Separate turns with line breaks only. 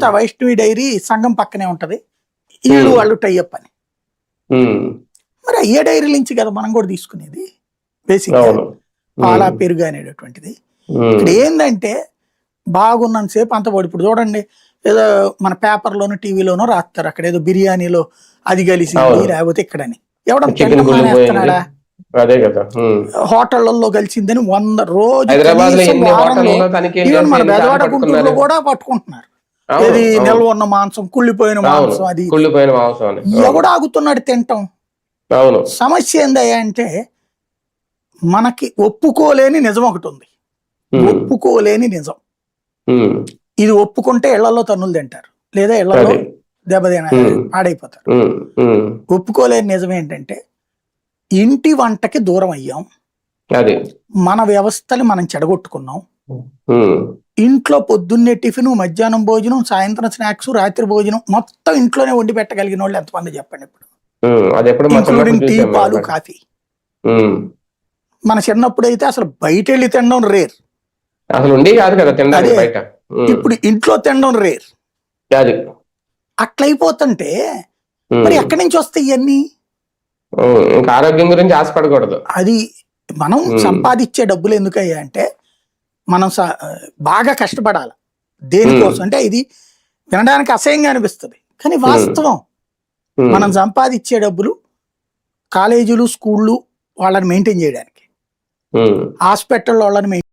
లేకపోతే ఆ వైష్ణవి డైరీ సంఘం పక్కనే ఉంటది, వీళ్ళు వాళ్ళు టైఅప్ అని. మరి ఏ డైరీ నుంచి కదా మనం కూడా తీసుకునేది బేసిక్ పాల పెరుగు అనేటటువంటిది. ఇక్కడ ఏంటంటే బాగున్నంతసేపు అంత పడి, ఇప్పుడు చూడండి ఏదో మన పేపర్లోనూ టీవీలోనూ రాస్తారు అక్కడ ఏదో బిర్యానీలో అది కలిసింది లేకపోతే ఇక్కడని, ఎవడన్నా తినడం మానేస్తున్నాడా? హోటళ్లలో కలిసిందని 100 రోజు ఈవెన్ మన బెజవాడ గుంటూరులో కూడా పట్టుకుంటున్నారు. ఇది నిల్వ ఉన్న మాంసం, కుళ్ళిపోయిన మాంసం, అది ఎవడు ఆగుతున్నాడు తింటాం? సమస్య ఏందయ్యా అంటే మనకి ఒప్పుకోలేని నిజం ఒకటి ఉంది, ఒప్పుకోలేని నిజం. ఇది ఒప్పుకుంటే ఇళ్లలో తన్నులు తింటారు, లేదా ఇళ్లలో దెబ్బతిన పాడైపోతారు. ఒప్పుకోలేని నిజం ఏంటంటే ఇంటి వంటకి దూరం అయ్యాం, మన వ్యవస్థని మనం చెడగొట్టుకున్నాం. ఇంట్లో పొద్దున్నే టిఫిన్, మధ్యాహ్నం భోజనం, సాయంత్రం స్నాక్స్, రాత్రి భోజనం మొత్తం ఇంట్లోనే వండి పెట్టగలిగిన వాళ్ళు ఎంతమంది చెప్పండి ఇప్పుడు, ఇంక్లూడింగ్ టీ, పాలు, కాఫీ. మన చిన్నప్పుడు అయితే అసలు బయట వెళ్ళి తినడం రేర్, ఇప్పుడు ఇంట్లో తినడం రేర్. అట్లయిపోతుంటే మరి ఎక్కడి నుంచి వస్తాయి ఇవన్నీ?
ఆరోగ్యం గురించి ఆశపడకూడదు.
అది మనం సంపాదించే డబ్బులు ఎందుకయ్యా అంటే మనం బాగా కష్టపడాలి దేనికోసం అంటే, ఇది వినడానికి అసహ్యంగా అనిపిస్తుంది కానీ వాస్తవం. మనం సంపాదించే డబ్బులు కాలేజీలు, స్కూళ్ళు వాళ్ళని మెయింటైన్ చేయడానికి, హాస్పిటల్ వాళ్ళని